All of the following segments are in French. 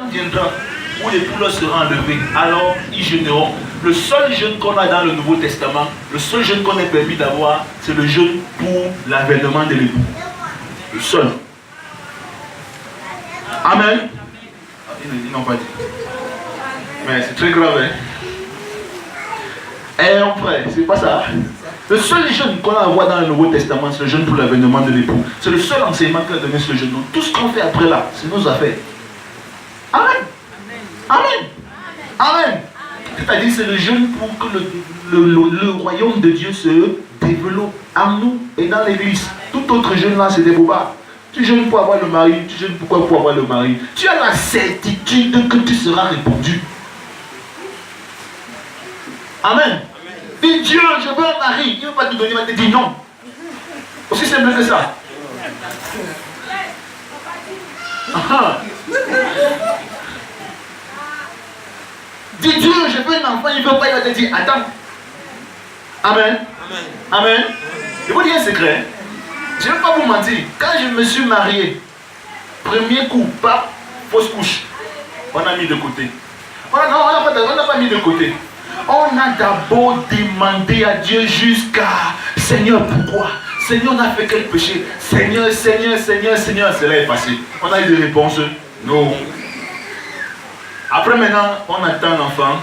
viendra où les poules seront enlevées, alors ils jeûneront. Le seul jeûne qu'on a dans le Nouveau Testament, le seul jeûne qu'on est permis d'avoir, c'est le jeûne pour l'avènement de l'époux. Le seul. Amen. Ils n'ont pas dit. Mais c'est très grave, hein. Eh mon frère, c'est pas ça. Le seul jeûne qu'on a à voir dans le Nouveau Testament, c'est le jeûne pour l'avènement de l'époux. C'est le seul enseignement qu'il a donné ce jeûne. Donc tout ce qu'on fait après là, c'est nos affaires. Amen. Amen. Amen. C'est-à-dire c'est le jeûne pour que le royaume de Dieu se développe en nous et dans l'église. Tout autre jeûne là, c'est des bobards. Tu jeûnes pour avoir le mari, tu jeûnes pourquoi pour avoir le mari. Tu as la certitude que tu seras répondu. Amen. Dis Dieu, je veux un mari. Il ne va pas te donner, il va te dire non. Aussi simple que ça. Dis Dieu, je veux un enfant, il ne veut pas, il va te dire attends. Amen. Amen. Je vous dis un secret. Je ne vais pas vous mentir. Quand je me suis marié, premier coup, pas fausse couche. On a mis de côté. On n'a pas mis de côté. On a d'abord demandé à Dieu jusqu'à Seigneur, pourquoi? Seigneur, on a fait quel péché? Seigneur, cela est passé. On a eu des réponses. Non. Après maintenant, on attend l'enfant.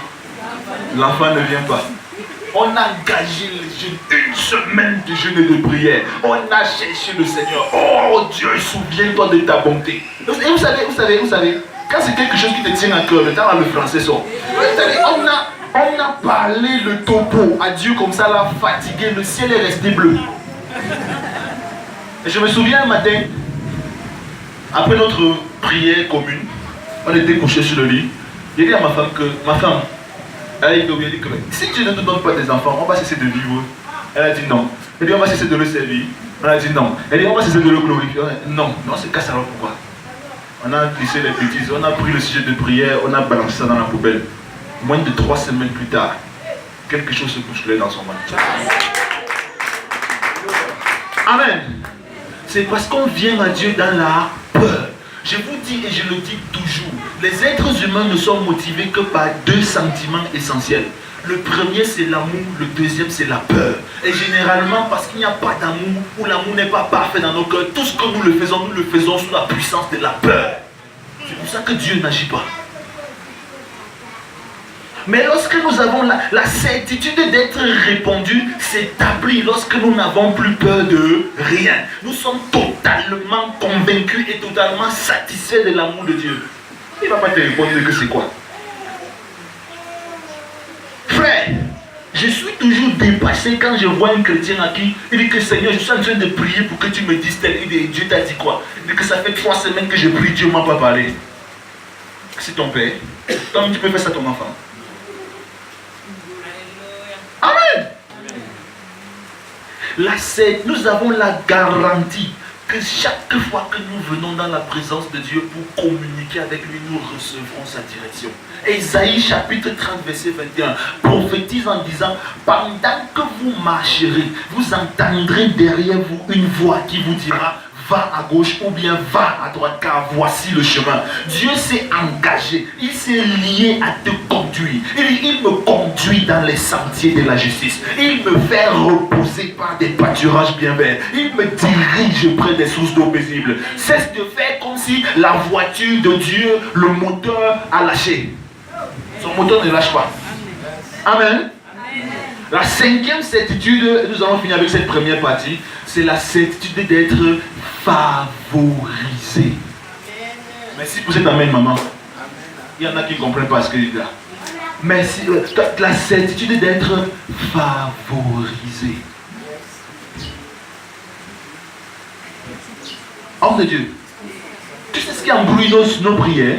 L'enfant ne vient pas. On a engagé le jeûne, une semaine de jeûne et de prière. On a cherché le Seigneur. Oh Dieu, souviens-toi de ta bonté. Et vous savez, quand c'est quelque chose qui te tient à cœur, le temps le français sort. Vous savez, on a parlé le topo à Dieu comme ça, là, fatigué, le ciel est resté bleu. Et je me souviens un matin, après notre prière commune, on était couchés sur le lit. J'ai dit à ma femme que, elle a dit que si Dieu ne te donne pas des enfants, on va cesser de vivre. Elle a dit non. Elle dit on va cesser de le servir. On a dit non. Elle dit on va cesser de le glorifier. Non, c'est casse alors pourquoi? On a glissé les bêtises, on a pris le sujet de prière, on a balancé ça dans la poubelle. Moins de 3 semaines plus tard, quelque chose se bousculait dans son ventre. Amen. C'est parce qu'on vient à Dieu dans la peur. Je vous dis et je le dis toujours, les êtres humains ne sont motivés que par 2 sentiments essentiels. Le premier c'est l'amour, le deuxième c'est la peur. Et généralement parce qu'il n'y a pas d'amour, ou l'amour n'est pas parfait dans nos cœurs, tout ce que nous le faisons sous la puissance de la peur. C'est pour ça que Dieu n'agit pas. Mais lorsque nous avons la certitude d'être répondus, s'établit lorsque nous n'avons plus peur de rien. Nous sommes totalement convaincus et totalement satisfaits de l'amour de Dieu. Il ne va pas te répondre que c'est quoi. Frère, je suis toujours dépassé quand je vois un chrétien à qui il dit que Seigneur, je suis en train de prier pour que tu me dises tel. Il dit, Dieu t'a dit quoi? Il dit que ça fait 3 semaines que je prie, Dieu ne m'a pas parlé. C'est ton père. Toi, tu peux faire ça à ton enfant. Amen. Nous avons la garantie que chaque fois que nous venons dans la présence de Dieu pour communiquer avec lui, nous recevrons sa direction. Ésaïe chapitre 30 verset 21 prophétise en disant, pendant que vous marcherez, vous entendrez derrière vous une voix qui vous dira, va à gauche ou bien va à droite, car voici le chemin. Dieu s'est engagé, il s'est lié à te conduire. Il me conduit dans les sentiers de la justice. Il me fait reposer par des pâturages bien verts. Il me dirige près des sources d'eau paisibles. Cesse de faire comme si la voiture de Dieu, le moteur a lâché. Son moteur ne lâche pas. Amen. La 5e certitude, nous allons finir avec cette première partie, c'est la certitude d'être favorisé. Merci pour cet amen, maman. Il y en a qui ne comprennent pas ce que je dis là. Merci. La certitude d'être favorisé. Homme de Dieu, tu sais ce qui embrouille nos prières?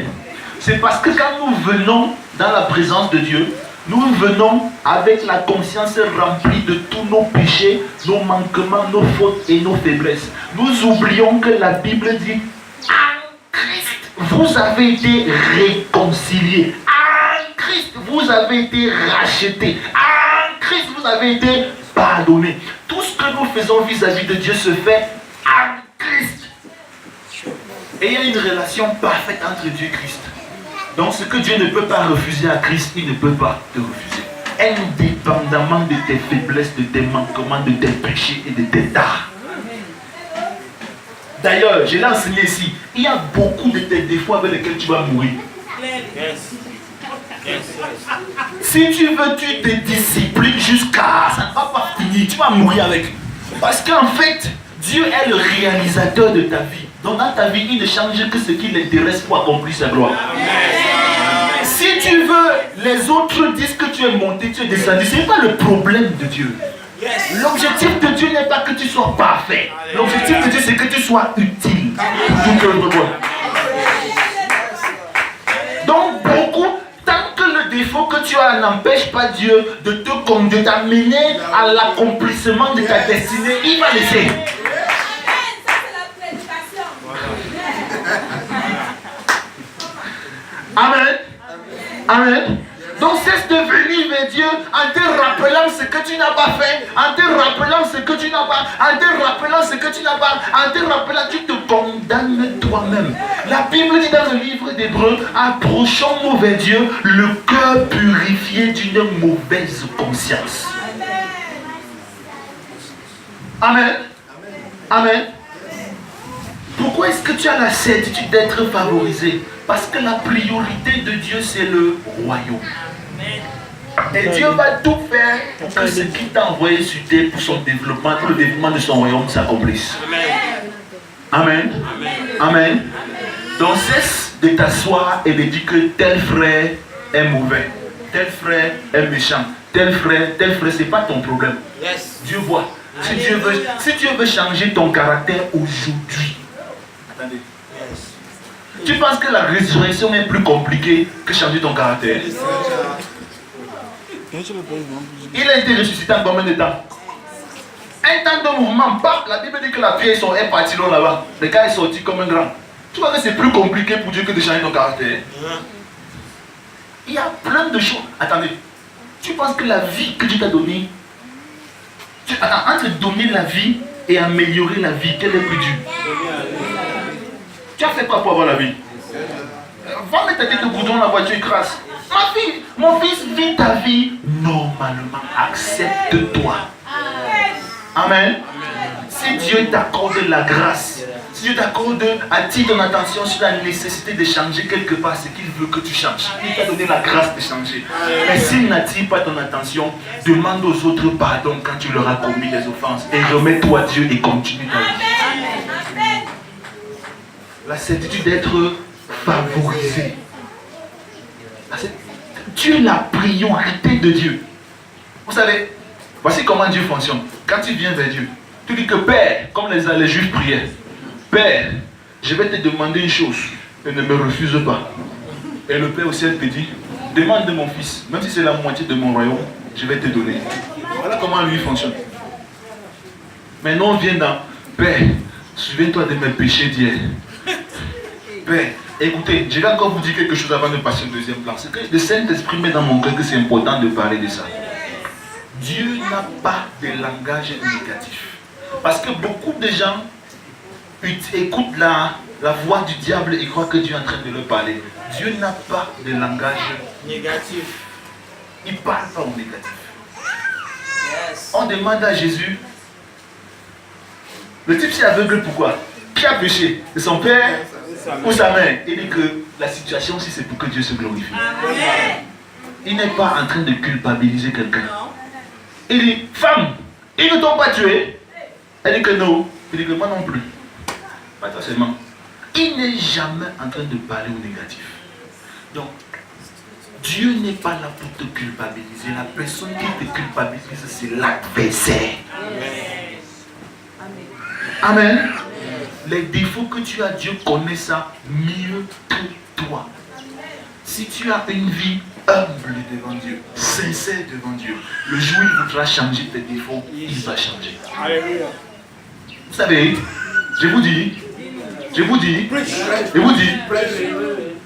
C'est parce que quand nous venons dans la présence de Dieu, nous venons avec la conscience remplie de tous nos péchés, nos manquements, nos fautes et nos faiblesses. Nous oublions que la Bible dit, en Christ, vous avez été réconciliés. En Christ, vous avez été rachetés. En Christ, vous avez été pardonnés. Tout ce que nous faisons vis-à-vis de Dieu se fait en Christ. Et il y a une relation parfaite entre Dieu et Christ. Donc ce que Dieu ne peut pas refuser à Christ, il ne peut pas te refuser. Indépendamment de tes faiblesses, de tes manquements, de tes péchés et de tes tares. D'ailleurs, je l'ai enseigné ici, il y a beaucoup de tes défauts avec lesquels tu vas mourir. Si tu veux, tu te disciplines jusqu'à... ça ne va pas finir, tu vas mourir avec. Parce qu'en fait, Dieu est le réalisateur de ta vie. Donc dans ta vie, il ne change que ce qui l'intéresse pour accomplir sa gloire. Si tu veux, les autres disent que tu es monté, tu es descendu. Ce n'est pas le problème de Dieu. L'objectif de Dieu n'est pas que tu sois parfait. L'objectif de Dieu, c'est que tu sois utile. Donc beaucoup, tant que le défaut que tu as n'empêche pas Dieu de t'amener à l'accomplissement de ta destinée, il va laisser. Amen. Amen. Donc cesse de venir vers Dieu en te rappelant ce que tu n'as pas fait, en te rappelant ce que tu n'as pas, en te rappelant ce que tu n'as pas, en te rappelant, tu te condamnes toi-même. La Bible dit dans le livre d'Hébreux, approchons-nous vers Dieu, le cœur purifié d'une mauvaise conscience. Amen. Amen. Pourquoi est-ce que tu as la certitude d'être favorisé? Parce que la priorité de Dieu, c'est le royaume. Et Dieu va tout faire pour que ce qu'il t'a envoyé sur terre pour son développement, pour le développement de son royaume s'accomplisse. Amen. Amen. Donc cesse de t'asseoir et de dire que tel frère est mauvais, tel frère est méchant, tel frère, c'est pas ton problème. Dieu voit. Si Dieu veut changer ton caractère aujourd'hui, attendez. Tu penses que la résurrection est plus compliquée que changer ton caractère? Il a été ressuscité en combien de temps? Un temps de mouvement, bam, la Bible dit que la pierre est partie là-bas. Le gars est sorti comme un grand. Tu vois que c'est plus compliqué pour Dieu que de changer ton caractère? Il y a plein de choses. Attendez, tu penses que la vie que Dieu t'a donnée, entre donner la vie et améliorer la vie, quel est plus dur? Tu as fait quoi pour avoir la vie? Va mettre ta tête de goudron dans la voiture, écrase. Ma fille, mon fils, vis ta vie normalement. Accepte-toi. Amen. Si Dieu t'accorde la grâce, si Dieu attire ton attention sur la nécessité de changer quelque part, c'est qu'il veut que tu changes. Il t'a donné la grâce de changer. Mais s'il n'attire pas ton attention, demande aux autres pardon quand tu leur as commis des offenses. Et remets-toi à Dieu et continue ta vie. La certitude d'être favorisé. Tu es la priorité de Dieu. Vous savez, voici comment Dieu fonctionne. Quand tu viens vers Dieu, tu dis que Père, comme les Juifs priaient, Père, je vais te demander une chose et ne me refuse pas. Et le Père au ciel te dit, demande de mon fils, même si c'est la moitié de mon royaume, je vais te donner. Voilà comment lui fonctionne. Maintenant on vient dans Père, souviens-toi de mes péchés d'hier. Père, écoutez, je vais encore vous dire quelque chose avant de passer au deuxième plan. C'est que le Saint-Esprit met dans mon cœur que c'est important de parler de ça. Dieu n'a pas de langage négatif. Parce que beaucoup de gens écoutent la voix du diable et croient que Dieu est en train de leur parler. Dieu n'a pas de langage négatif. Il ne parle pas au négatif. On demande à Jésus, le type c'est aveugle pourquoi? Qui a péché? C'est son père ou sa mère? Il dit que la situation aussi c'est pour que Dieu se glorifie. Il n'est pas en train de culpabiliser quelqu'un. Il dit, femme, ils ne t'ont pas tué? Elle dit que non. Il dit que moi non plus. Pas toi seulement. Il n'est jamais en train de parler au négatif. Donc, Dieu n'est pas là pour te culpabiliser. La personne qui te culpabilise, c'est l'adversaire. Amen. Les défauts que tu as, Dieu connaît ça mieux que toi. Si tu as une vie humble devant Dieu, sincère devant Dieu, le jour où il voudra changer tes défauts, il va changer. Vous savez, je vous dis,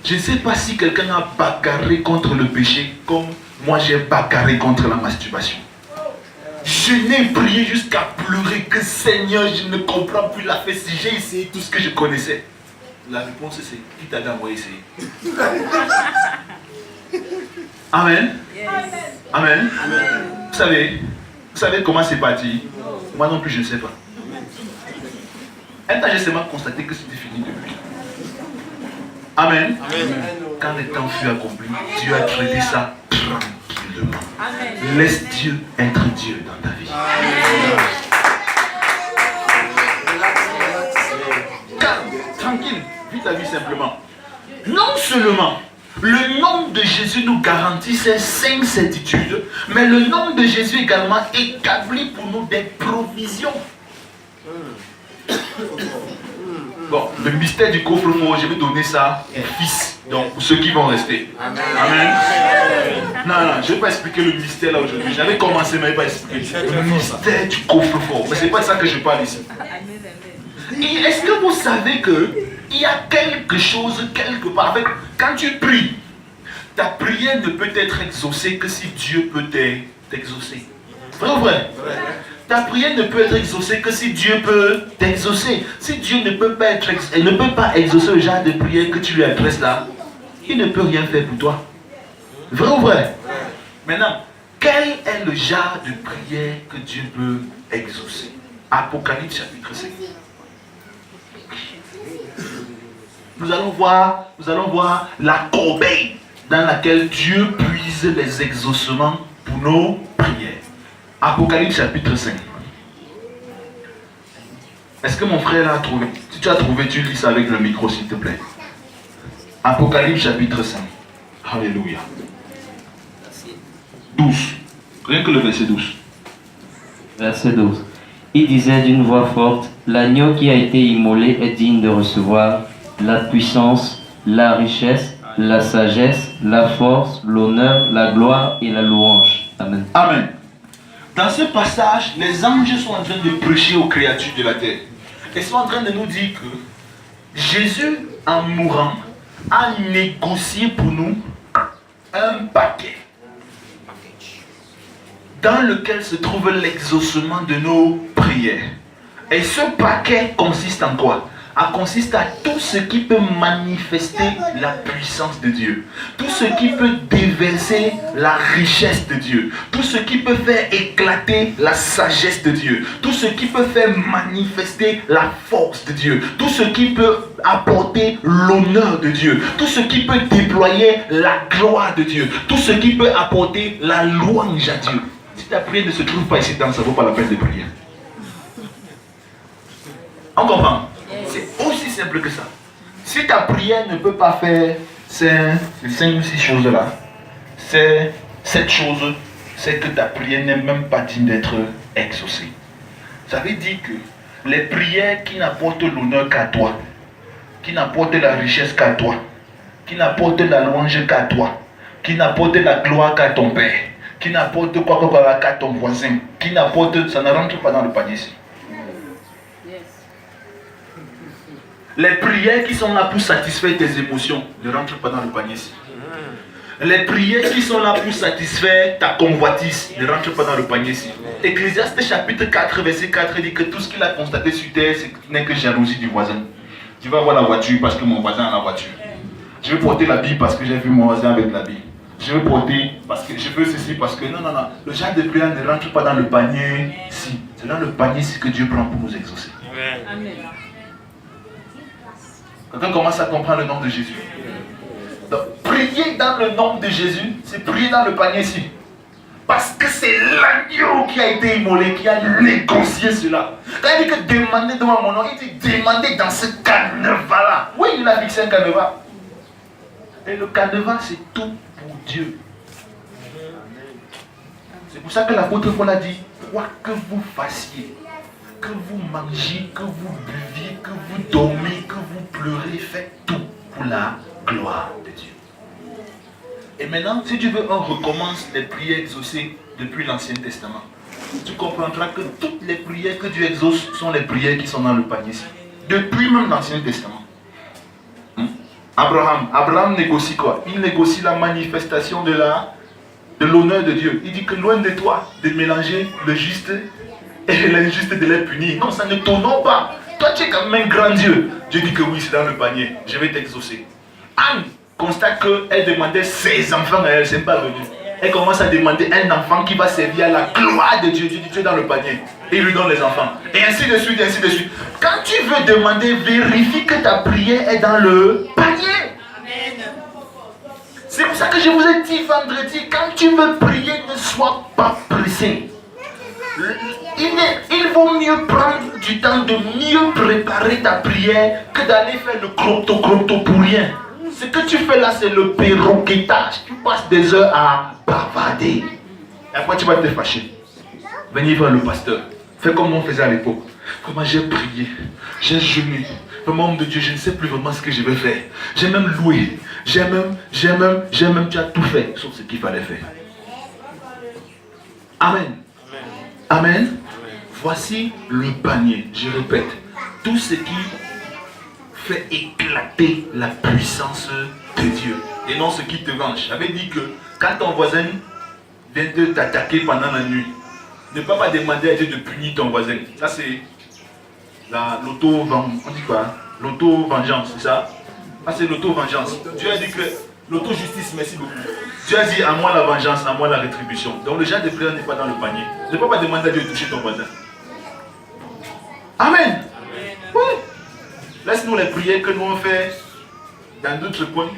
je ne sais pas si quelqu'un a bagarré contre le péché comme moi j'ai bagarré contre la masturbation. Je n'ai prié jusqu'à pleurer que Seigneur, je ne comprends plus la fête. Si j'ai essayé tout ce que je connaissais. La réponse c'est, qui t'a envoyé essayer? Amen. Amen. Vous savez comment c'est parti? Moi non plus, je ne sais pas. Un temps, j'ai seulement constaté que c'était fini depuis. Amen. Quand le temps fut accompli, Dieu a traité ça tranquillement. Laisse Dieu être Dieu dans ta vie. Tranquille, vis ta vie simplement. Non seulement le nom de Jésus nous garantit ces 5 certitudes, mais le nom de Jésus également établit pour nous des provisions. Bon, le mystère du coffre-fort, je vais donner ça aux fils, donc pour ceux qui vont rester. Amen. Non, je ne vais pas expliquer le mystère là aujourd'hui. J'avais commencé, mais je ne vais pas expliquer. Le mystère du coffre-fort. Mais ce n'est pas ça que je parle ici. Et est-ce que vous savez qu'il y a quelque chose quelque part avec, quand tu pries, ta prière ne peut être exaucée que si Dieu peut t'exaucer. Vrai ou vrai? Ta prière ne peut être exaucée que si Dieu peut t'exaucer. Si Dieu ne peut pas exaucer le genre de prière que tu lui adresses là, il ne peut rien faire pour toi. Vrai ou vrai? Maintenant, quel est le genre de prière que Dieu peut exaucer? Apocalypse chapitre 5. Nous allons voir la corbeille dans laquelle Dieu puise les exaucements pour nos prières. Apocalypse chapitre 5. Est-ce que mon frère l'a trouvé? Si tu as trouvé, tu lis ça avec le micro s'il te plaît. Apocalypse chapitre 5. Alléluia. 12. Rien que le verset 12. Verset 12. Il disait d'une voix forte, l'agneau qui a été immolé est digne de recevoir la puissance, la richesse, la sagesse, la force, l'honneur, la gloire et la louange. Amen. Amen. Dans ce passage, les anges sont en train de prêcher aux créatures de la terre. Ils sont en train de nous dire que Jésus, en mourant, a négocié pour nous un paquet dans lequel se trouve l'exaucement de nos prières. Et ce paquet consiste en quoi? Consiste à tout ce qui peut manifester la puissance de Dieu, tout ce qui peut déverser la richesse de Dieu, tout ce qui peut faire éclater la sagesse de Dieu, tout ce qui peut faire manifester la force de Dieu, tout ce qui peut apporter l'honneur de Dieu, tout ce qui peut déployer la gloire de Dieu, tout ce qui peut apporter la louange à Dieu. Si ta prière ne se trouve pas ici, ça ne vaut pas la peine de prier. On comprend? C'est aussi simple que ça. Si ta prière ne peut pas faire ces 5 ou 6 choses-là, c'est cette chose, c'est que ta prière n'est même pas digne d'être exaucée. Ça veut dire que les prières qui n'apportent l'honneur qu'à toi, qui n'apportent la richesse qu'à toi, qui n'apportent la louange qu'à toi, qui n'apportent la gloire qu'à ton père, qui n'apportent quoi qu'à ton voisin, qui n'apportent, ça ne rentre pas dans le panier ici. Les prières qui sont là pour satisfaire tes émotions ne rentrent pas dans le panier ici. Les prières qui sont là pour satisfaire ta convoitise ne rentrent pas dans le panier ici. Ecclésiaste chapitre 4 verset 4 dit que tout ce qu'il a constaté sur terre, ce n'est que jalousie du voisin. Tu vas avoir la voiture parce que mon voisin a la voiture. Je vais porter la Bible parce que j'ai vu mon voisin avec la Bible. Je vais porter parce que je veux ceci parce que non. Le genre de prière ne rentre pas dans le panier ici. C'est dans le panier ici que Dieu prend pour nous exaucer. Amen. Quand on commence à comprendre le nom de Jésus. Donc, prier dans le nom de Jésus, c'est prier dans le panier ici. Parce que c'est l'agneau qui a été immolé, qui a négocié cela. Quand il dit que demander devant mon nom, il dit demander dans ce canevas-là. Oui, il a fixé un canevas. Et le canevas, c'est tout pour Dieu. C'est pour ça que l'apôtre Paul a dit, quoi que vous fassiez, que vous mangiez, que vous buviez, que vous dormiez, que vous pleurez, faites tout pour la gloire de Dieu. Et maintenant, si tu veux, on recommence les prières exaucées depuis l'Ancien Testament. Tu comprendras que toutes les prières que Dieu exauce sont les prières qui sont dans le panier ici. Depuis même l'Ancien Testament. Abraham négocie quoi? Il négocie la manifestation de l'honneur de Dieu. Il dit que loin de toi de mélanger le juste et l'injuste de les punir. Non, ça ne t'honore pas. Toi, tu es quand même un grand Dieu. Dieu dit que oui, c'est dans le panier. Je vais t'exaucer. Anne constate qu'elle demandait ses enfants à elle, c'est pas venu. Elle commence à demander un enfant qui va servir à la gloire de Dieu. Dieu dit, tu es dans le panier. Et il lui donne les enfants. Et ainsi de suite, ainsi de suite. Quand tu veux demander, vérifie que ta prière est dans le panier. Amen. C'est pour ça que je vous ai dit vendredi, quand tu veux prier, ne sois pas pressé. Il vaut mieux prendre du temps de mieux préparer ta prière que d'aller faire le cropto pour rien. Ce que tu fais là, c'est le perroquetage. Tu passes des heures à bavarder. Et après, tu vas te fâcher. Venez voir le pasteur. Fais comme on faisait à l'époque. Comment j'ai prié, j'ai jeûné. Vraiment, homme de Dieu, je ne sais plus vraiment ce que je vais faire. J'ai même loué. J'ai même, tu as tout fait, sauf ce qu'il fallait faire. Amen. Amen. Amen. Voici le panier. Je répète, tout ce qui fait éclater la puissance de Dieu. Et non ce qui te venge. J'avais dit que quand ton voisin vient de t'attaquer pendant la nuit, ne pas demander à Dieu de punir ton voisin. Ça c'est l'auto-vengeance, c'est ça? Ah, c'est l'auto-vengeance. Dieu a dit que l'auto-justice, merci beaucoup. Dieu a dit à moi la vengeance, à moi la rétribution. Donc le genre de prière n'est pas dans le panier. Ne peux pas demander à Dieu de toucher ton voisin. Amen. Oui. Laisse-nous les prières que nous on fait dans d'autres coins.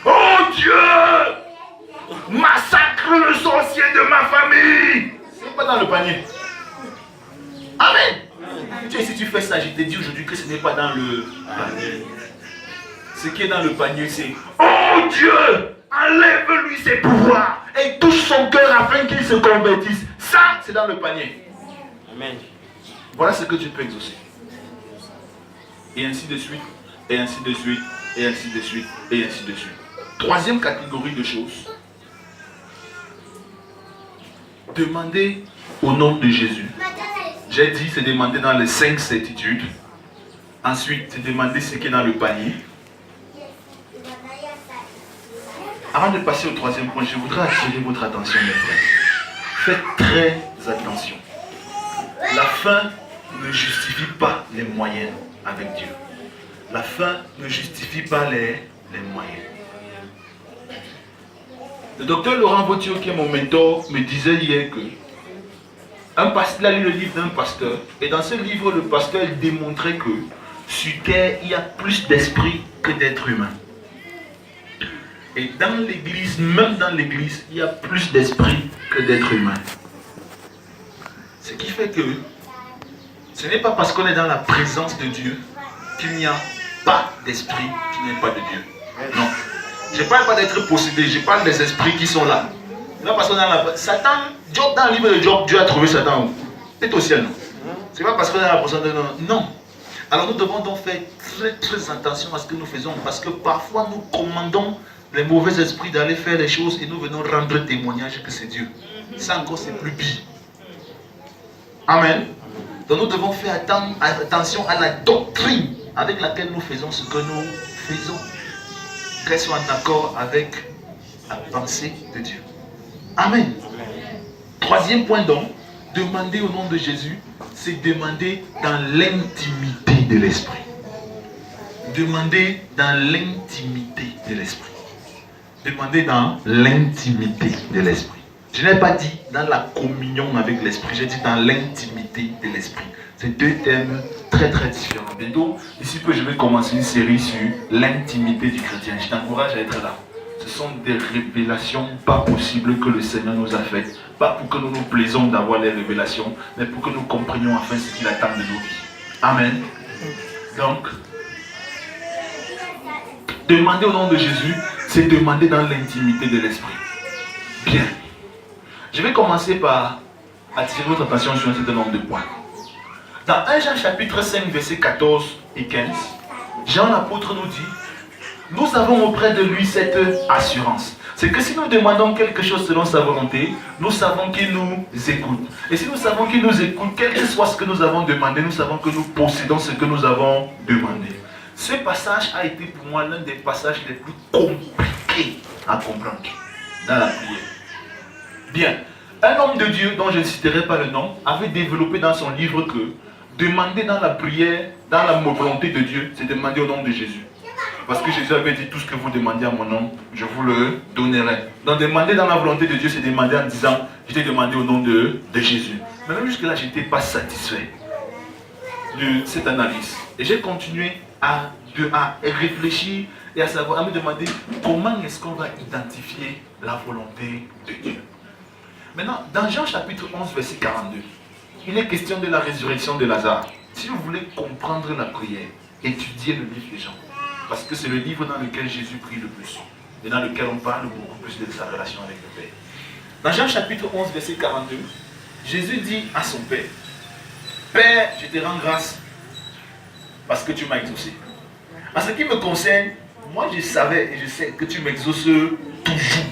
Oh Dieu! Massacre le sorcier de ma famille! C'est pas dans le panier. Amen. Tu sais, si tu fais ça, je te dis aujourd'hui que ce n'est pas dans le panier. Ce qui est dans le panier, c'est oh Dieu! Enlève-lui ses pouvoirs et touche son cœur afin qu'il se convertisse. Ça, c'est dans le panier. Amen. Voilà ce que tu peux exaucer. Et ainsi de suite, et ainsi de suite, et ainsi de suite, et ainsi de suite. Troisième catégorie de choses. Demander au nom de Jésus. J'ai dit, c'est demander dans les 5 certitudes. Ensuite, c'est demander ce qui est dans le panier. Avant de passer au troisième point, je voudrais attirer votre attention, mes frères. Faites très attention. La fin ne justifie pas les moyens avec Dieu. La fin ne justifie pas les moyens. Le docteur Laurent Vautier, qui est mon mentor, me disait hier que un pasteur, il a lu le livre d'un pasteur, et dans ce livre, le pasteur il démontrait que sur terre, il y a plus d'esprit que d'êtres humains. Et dans l'église, même dans l'église, il y a plus d'esprit que d'êtres humains. Ce qui fait que ce n'est pas parce qu'on est dans la présence de Dieu qu'il n'y a pas d'esprit qui n'est pas de Dieu. Non. Je ne parle pas d'être possédé, je parle des esprits qui sont là. Non, parce qu'on est dans la Satan, Job, dans le livre de Job, Dieu a trouvé Satan où? C'est au ciel, non? Ce n'est pas parce qu'on est dans la présence de Dieu. Non. Alors nous devons donc faire très attention à ce que nous faisons, parce que parfois nous commandons les mauvais esprits d'aller faire les choses et nous venons rendre témoignage que c'est Dieu. Ça encore c'est plus pire. Amen. Donc nous devons faire attention à la doctrine avec laquelle nous faisons ce que nous faisons. Qu'elle soit en accord avec la pensée de Dieu. Amen. Troisième point donc, demander au nom de Jésus, c'est demander dans l'intimité de l'esprit. Demander dans l'intimité de l'esprit. Demander dans l'intimité de l'esprit. Je n'ai pas dit dans la communion avec l'esprit, j'ai dit dans l'intimité de l'esprit. C'est deux thèmes très différents. Bientôt, ici peu, je vais commencer une série sur l'intimité du chrétien. Je t'encourage à être là. Ce sont des révélations pas possibles que le Seigneur nous a faites. Pas pour que nous nous plaisons d'avoir les révélations, mais pour que nous comprenions enfin ce qu'il attend de nos vies. Amen. Donc, demander au nom de Jésus, c'est demander dans l'intimité de l'esprit. Bien. Je vais commencer par attirer votre attention sur un certain nombre de points. Dans 1 Jean chapitre 5, versets 14 et 15, Jean l'apôtre nous dit, nous avons auprès de lui cette assurance. C'est que si nous demandons quelque chose selon sa volonté, nous savons qu'il nous écoute. Et si nous savons qu'il nous écoute, quel que soit ce que nous avons demandé, nous savons que nous possédons ce que nous avons demandé. Ce passage a été pour moi l'un des passages les plus compliqués à comprendre dans la prière. Bien, un homme de Dieu, dont je ne citerai pas le nom, avait développé dans son livre que demander dans la prière, dans la volonté de Dieu, c'est demander au nom de Jésus. Parce que Jésus avait dit tout ce que vous demandez à mon nom, je vous le donnerai. Donc demander dans la volonté de Dieu, c'est demander en disant, je t'ai demandé au nom de Jésus. Mais même jusque-là, je n'étais pas satisfait de cette analyse. Et j'ai continué à réfléchir et à savoir, à me demander comment est-ce qu'on va identifier la volonté de Dieu. Maintenant, dans Jean chapitre 11, verset 42, il est question de la résurrection de Lazare. Si vous voulez comprendre la prière, étudiez le livre de Jean. Parce que c'est le livre dans lequel Jésus prie le plus. Et dans lequel on parle beaucoup plus de sa relation avec le Père. Dans Jean chapitre 11, verset 42, Jésus dit à son Père, Père, je te rends grâce parce que tu m'as exaucé. En ce qui me concerne, moi je savais et je sais que tu m'exauces toujours.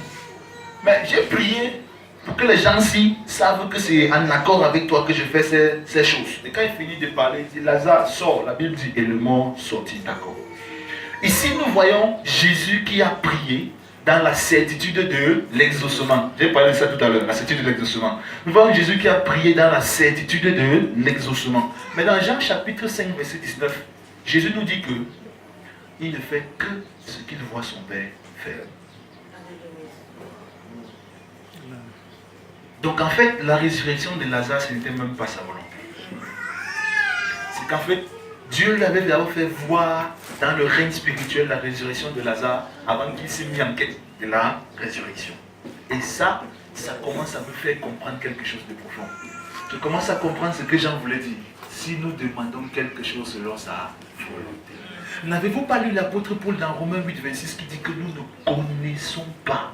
Mais j'ai prié pour que les gens-ci savent que c'est en accord avec toi que je fais ces choses. Et quand il finit de parler, il dit, Lazare sort, la Bible dit, et le mort sortit, d'accord. Ici, nous voyons Jésus qui a prié dans la certitude de l'exaucement. J'ai parlé de ça tout à l'heure, la certitude de l'exaucement. Nous voyons Jésus qui a prié dans la certitude de l'exaucement. Mais dans Jean chapitre 5, verset 19, Jésus nous dit que il ne fait que ce qu'il voit son Père faire. Donc en fait, la résurrection de Lazare, ce n'était même pas sa volonté. C'est qu'en fait, Dieu l'avait d'abord fait voir dans le règne spirituel la résurrection de Lazare avant qu'il s'est mis en quête de la résurrection. Et ça commence à me faire comprendre quelque chose de profond. Je commence à comprendre ce que Jean voulait dire. Si nous demandons quelque chose selon sa volonté. N'avez-vous pas lu l'apôtre Paul dans Romains 8, 26 qui dit que nous ne connaissons pas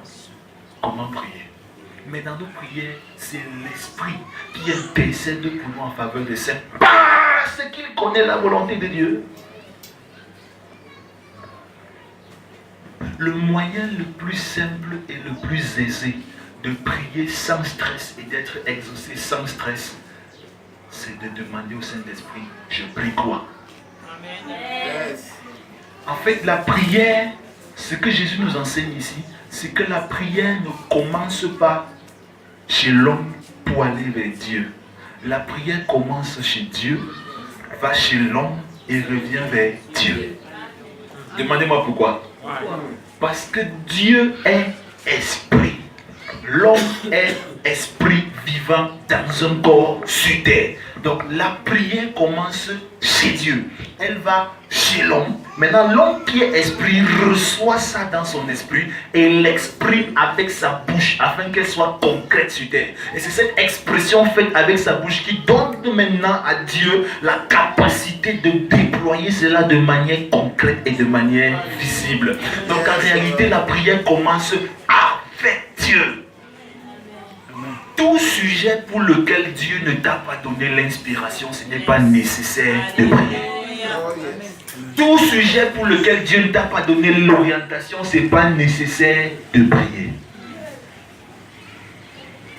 comment prier? Mais dans nos prières, c'est l'Esprit qui intercède pour nous en faveur de saints parce qu'il connaît la volonté de Dieu. Le moyen le plus simple et le plus aisé de prier sans stress et d'être exaucé sans stress, c'est de demander au Saint-Esprit, je prie quoi? Amen. Yes. En fait, la prière, ce que Jésus nous enseigne ici, c'est que la prière ne commence pas chez l'homme pour aller vers Dieu. La prière commence chez Dieu, va chez l'homme et revient vers Dieu. Demandez-moi pourquoi. Parce que Dieu est esprit. L'homme est esprit vivant dans un corps sur terre. Donc la prière commence chez Dieu. Elle va chez l'homme. Maintenant, l'homme qui est esprit reçoit ça dans son esprit et l'exprime avec sa bouche afin qu'elle soit concrète sur terre. Et c'est cette expression faite avec sa bouche qui donne maintenant à Dieu la capacité de déployer cela de manière concrète et de manière visible. Donc en réalité, la prière commence avec Dieu. Tout sujet pour lequel Dieu ne t'a pas donné l'inspiration, ce n'est pas nécessaire de prier. Tout sujet pour lequel Dieu ne t'a pas donné l'orientation, ce n'est pas nécessaire de prier.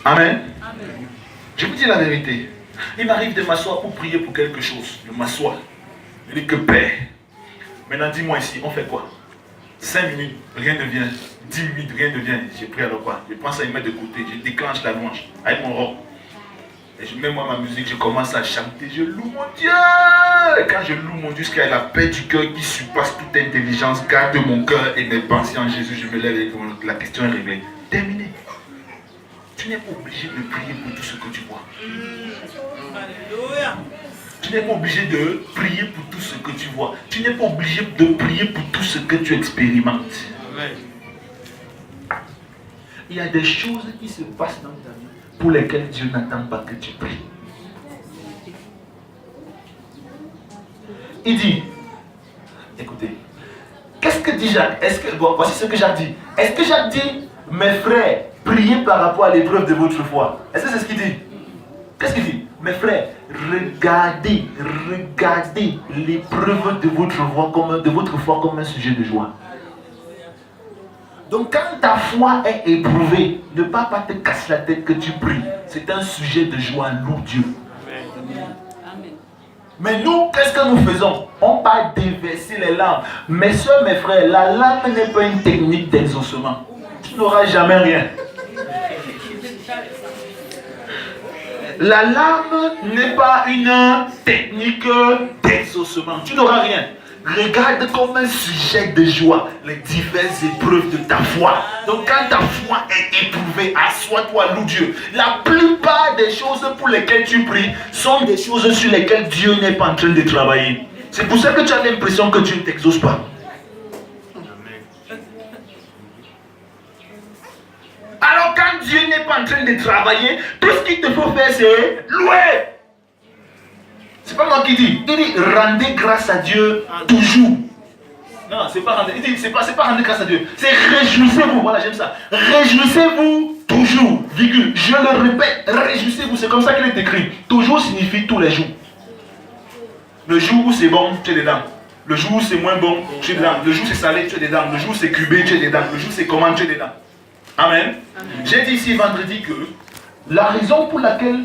Amen. Je vous dis la vérité. Il m'arrive de m'asseoir pour prier pour quelque chose. Je m'assois. Je dis que Père. Maintenant dis-moi ici, on fait quoi? 5 minutes, rien ne vient. 10 minutes, rien ne vient. J'ai pris alors quoi? Je prends ça et mets de côté. Je déclenche la louange avec mon robe. Et je mets moi ma musique, je commence à chanter. Je loue mon Dieu. Et quand je loue mon Dieu, jusqu'à la paix du cœur qui surpasse toute intelligence, garde mon cœur et mes pensées en Jésus, je me lève et la question est réglée. Terminé. Tu n'es pas obligé de prier pour tout ce que tu vois. Alléluia. Tu n'es pas obligé de prier pour tout ce que tu vois. Tu n'es pas obligé de prier pour tout ce que tu expérimentes. Amen. Il y a des choses qui se passent dans ta vie pour lesquelles Dieu n'attend pas que tu pries. Il dit, écoutez, qu'est-ce que dit Jacques? Voici ce que Jacques dit. Est-ce que Jacques dit, mes frères, priez par rapport à l'épreuve de votre foi? Est-ce que c'est ce qu'il dit? Qu'est-ce qu'il dit? Mes frères, regardez l'épreuve de votre foi comme un sujet de joie. Donc quand ta foi est éprouvée, ne pas te casser la tête que tu pries. C'est un sujet de joie, loue Dieu. Amen. Mais nous, qu'est-ce que nous faisons? On va déverser les larmes. Mes soeurs, mes frères, la larme n'est pas une technique d'exaucement. Tu n'auras jamais rien. La larme n'est pas une technique d'exaucement. Tu n'auras rien. regarde comme un sujet de joie les diverses épreuves de ta foi. Donc quand ta foi est éprouvée, assois-toi, loue Dieu. La plupart des choses pour lesquelles tu pries sont des choses sur lesquelles Dieu n'est pas en train de travailler. C'est pour ça que tu as l'impression que Dieu ne t'exauce pas. Alors quand Dieu n'est pas en train de travailler, tout ce qu'il te faut faire c'est louer. C'est pas moi qui dis. Il dit rendez grâce à Dieu toujours. Non, c'est pas rendre. Il dit c'est pas rendre grâce à Dieu. C'est réjouissez-vous. Voilà, j'aime ça. Réjouissez-vous toujours. Virgule. Je le répète. Réjouissez-vous. C'est comme ça qu'il est écrit. Toujours signifie tous les jours. Le jour où c'est bon, tu es dedans. Le jour où c'est moins bon, tu es dedans. Le jour où c'est salé, tu es dedans. Le jour où c'est cubé, tu es dedans. Le jour où c'est comment, tu es dedans. Amen. J'ai dit ici vendredi que la raison pour laquelle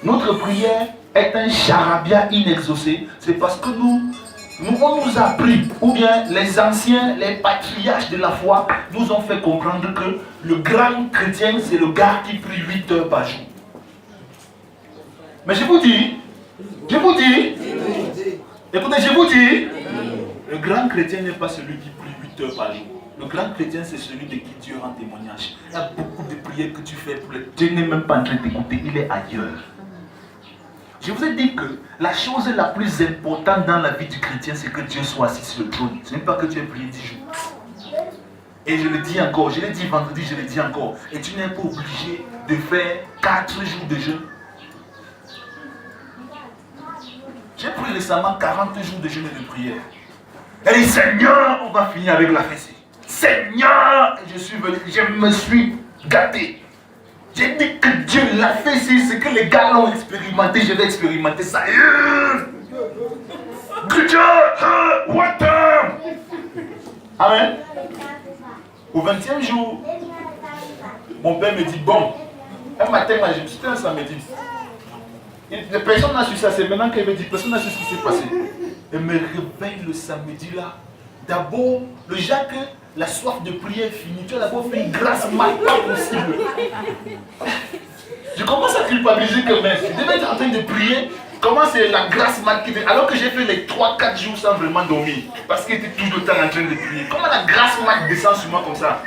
notre prière est un charabia inexaucé, c'est parce que on nous a pris, ou bien les anciens, les patriarches de la foi nous ont fait comprendre que le grand chrétien, c'est le gars qui prie 8 heures par jour. Mais je vous dis, écoutez, je vous dis, le grand chrétien n'est pas celui qui prie 8 heures par jour. Le grand chrétien, c'est celui de qui Dieu rend témoignage. Il y a beaucoup de prières que tu fais pour le... Dieu n'est même pas en train d'écouter, il est ailleurs. Je vous ai dit que la chose la plus importante dans la vie du chrétien, c'est que Dieu soit assis sur le trône. Ce n'est pas que tu aies prié 10 jours. Et je le dis encore, je l'ai dit vendredi, je le dis encore. Et tu n'es pas obligé de faire 4 jours de jeûne. J'ai pris récemment 40 jours de jeûne et de prière. Et Seigneur, on va finir avec la fessée. Seigneur, je me suis gâté. J'ai dit que Dieu l'a fait, c'est ce que les gars l'ont expérimenté, je vais expérimenter ça. Good job, what time? Amen. Au 20e jour, mon père me dit, bon, un matin, c'était un samedi. Personne n'a su ça, c'est maintenant qu'il me dit, personne n'a su ce qui s'est passé. Elle me réveille le samedi là. D'abord, le Jacques, la soif de prière finie. Tu as d'abord fait une grâce mal pas possible. Je commence à culpabiliser que même. Je devais être en train de prier. Comment c'est la grâce mal qui alors que j'ai fait les 3-4 jours sans vraiment dormir. Parce qu'il était tout le temps en train de prier. Comment la grâce mal descend sur moi comme ça?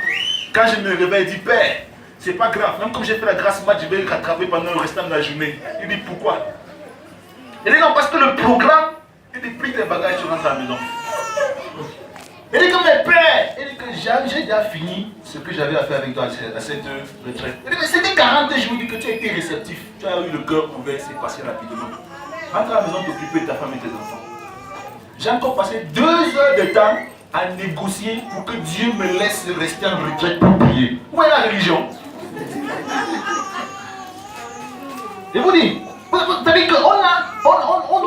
Quand je me réveille, il dit, Père, c'est pas grave. Même comme j'ai fait la grâce mal, je vais le rattraper pendant le restant de la journée. Il dit, pourquoi? Il dit, non, parce que le programme, il dit, pris tes bagages, tu rentres à la maison. Il dit que mes pères, il dit que j'ai déjà fini ce que j'avais à faire avec toi à cette retraite. Il dit que c'était 40 jours, il dit que tu as été réceptif, tu as eu le cœur ouvert, c'est passé rapidement. Rentre à la maison, t'occuper de ta femme et tes enfants. J'ai encore passé 2 heures de temps à négocier pour que Dieu me laisse rester en retraite pour prier. Où est la religion? Et vous dites, c'est-à-dire qu'on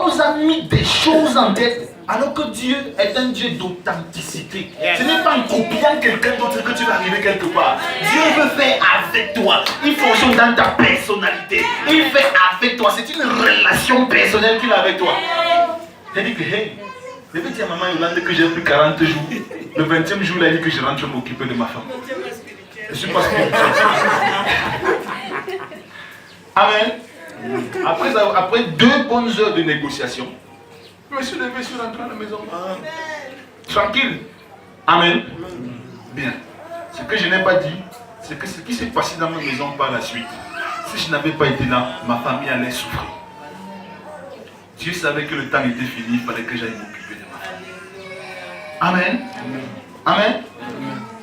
nous a mis des choses en tête. Alors que Dieu est un Dieu d'authenticité. Ce n'est pas en copiant quelqu'un d'autre que tu vas arriver quelque part. Dieu veut faire avec toi. Il fonctionne dans ta personnalité. Il fait avec toi. C'est une relation personnelle qu'il a avec toi. Il dit que, hey, je vais dire à maman Yolande que j'ai pris 40 jours. Le 20e jour, il a dit que je rentre m'occuper de ma femme. Je suis pas spirituel. Amen. Après 2 bonnes heures de négociation, je me suis levé, je suis rentré à la maison. Tranquille. Amen. Bien. Ce que je n'ai pas dit, c'est que ce qui s'est passé dans ma maison par la suite, si je n'avais pas été là, ma famille allait souffrir. Dieu savait que le temps était fini, il fallait que j'aille m'occuper de ma famille. Amen. Amen.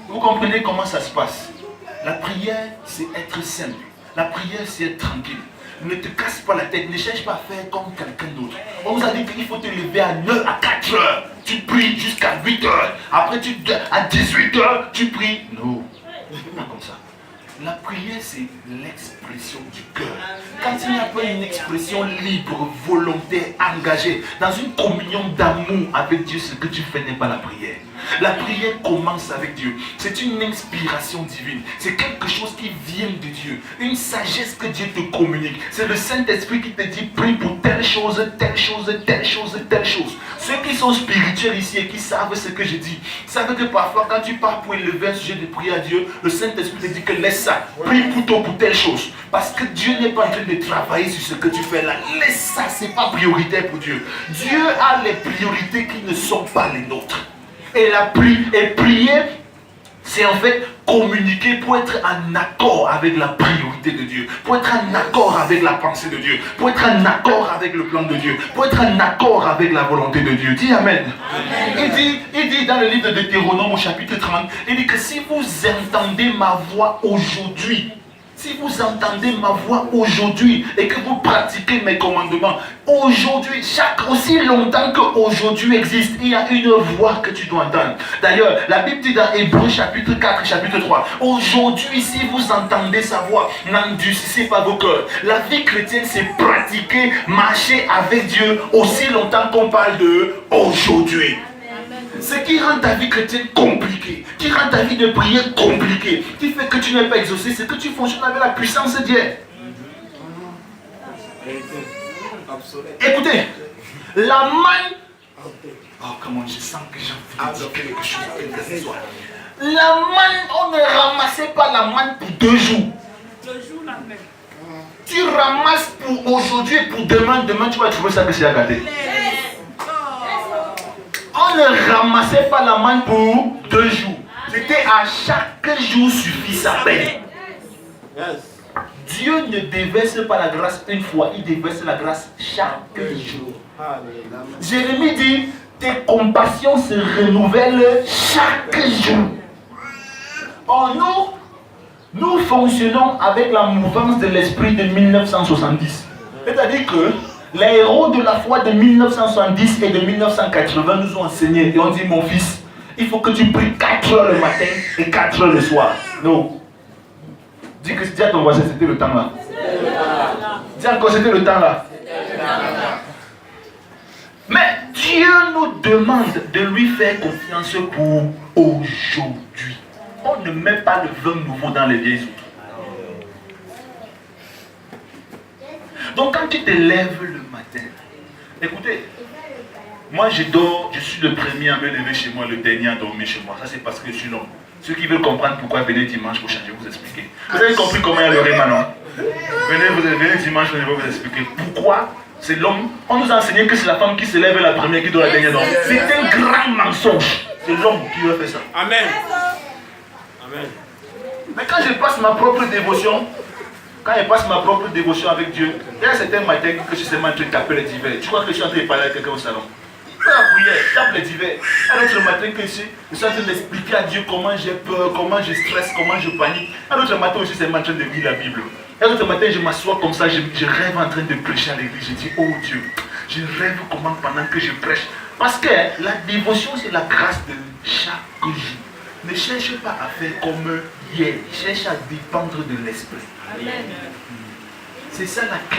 Vous comprenez comment ça se passe? La prière, c'est être simple. La prière, c'est être tranquille. Ne te casse pas la tête, ne cherche pas à faire comme quelqu'un d'autre. On nous a dit qu'il faut te lever à 4 heures. Tu pries jusqu'à 8 heures. Après, à 18 heures, tu pries. Non, c'est pas comme ça. La prière, c'est l'expression du cœur. Quand il n'y a pas une expression libre, volontaire, engagée, dans une communion d'amour avec Dieu, ce que tu fais n'est pas la prière. La prière commence avec Dieu. C'est une inspiration divine. C'est quelque chose qui vient de Dieu. Une sagesse que Dieu te communique. C'est le Saint-Esprit qui te dit, prie pour telle chose, telle chose, telle chose, telle chose. Ceux qui sont spirituels ici et qui savent ce que je dis, savent que parfois quand tu pars pour élever un sujet de prière à Dieu, le Saint-Esprit te dit que laisse ça. Prie plutôt pour telle chose. Parce que Dieu n'est pas en train de travailler sur ce que tu fais là. Laisse ça, c'est pas prioritaire pour Dieu. Dieu a les priorités qui ne sont pas les nôtres. Et prier, c'est en fait communiquer pour être en accord avec la priorité de Dieu, pour être en accord avec la pensée de Dieu, pour être en accord avec le plan de Dieu, pour être en accord avec la volonté de Dieu. Dis Amen. Il dit dans le livre de Deutéronome au chapitre 30, il dit que si vous entendez ma voix aujourd'hui, si vous entendez ma voix aujourd'hui et que vous pratiquez mes commandements, aujourd'hui, aussi longtemps qu'aujourd'hui existe, il y a une voix que tu dois entendre. D'ailleurs, la Bible dit dans Hébreux chapitre 4, chapitre 3, aujourd'hui, si vous entendez sa voix, n'endurcissez pas vos cœurs. La vie chrétienne, c'est pratiquer, marcher avec Dieu aussi longtemps qu'on parle de aujourd'hui. Ce qui rend ta vie chrétienne compliquée, qui rend ta vie de prière compliquée, qui fait que tu n'es pas exaucé, c'est que tu fonctionnes avec la puissance de Dieu. Écoutez, la manne. Oh, comment je sens que j'ai envie de dire quelque chose ce soir. La manne, on ne ramassait pas la manne pour 2 jours. Tu ramasses pour aujourd'hui et pour demain. Demain, tu vas trouver ça que c'est à gâter. On ne ramassait pas la manne pour 2 jours. C'était à chaque jour suffit sa peine. Dieu ne déverse pas la grâce une fois, il déverse la grâce chaque jour. Jérémie dit, tes compassions se renouvellent chaque jour. Or nous fonctionnons avec la mouvance de l'esprit de 1970. C'est-à-dire que les héros de la foi de 1970 et de 1980 nous ont enseigné et ont dit, mon fils, il faut que tu pries 4 heures le matin et 4 heures le soir. Non. Dis à ton voisin, c'était le temps là. Dis encore, c'était le temps là. Mais Dieu nous demande de lui faire confiance pour aujourd'hui. On ne met pas le vin nouveau dans les vieilles outils. Donc quand tu te lèves le matin, écoutez, moi je dors, je suis le premier à me lever chez moi, le dernier à dormir chez moi. Ça c'est parce que je suis l'homme. Ceux qui veulent comprendre pourquoi venez dimanche pour changer, vous expliquer. Vous avez compris comment il y a le réma, non? Venez dimanche, je vais vous expliquer. Pourquoi c'est l'homme? On nous a enseigné que c'est la femme qui se lève la première qui dort la dernière. C'est un grand mensonge. C'est l'homme qui veut faire ça. Amen. Amen. Mais quand je passe ma propre dévotion, avec Dieu, il y a certains matins que je suis en train de taper les divers. Tu crois que je suis en train de parler à quelqu'un au salon? Fais la prière, tape les divers. Un autre matin que je suis en train d'expliquer à Dieu comment j'ai peur, comment je stresse, comment je panique. Un autre matin aussi, c'est en train de lire la Bible. Un autre matin, je m'assois comme ça, je rêve en train de prêcher à l'église. Je dis, oh Dieu, je rêve comment pendant que je prêche. Parce que la dévotion, c'est la grâce de chaque jour. Ne cherche pas à faire comme hier. Cherche à dépendre de l'esprit. C'est ça la clé.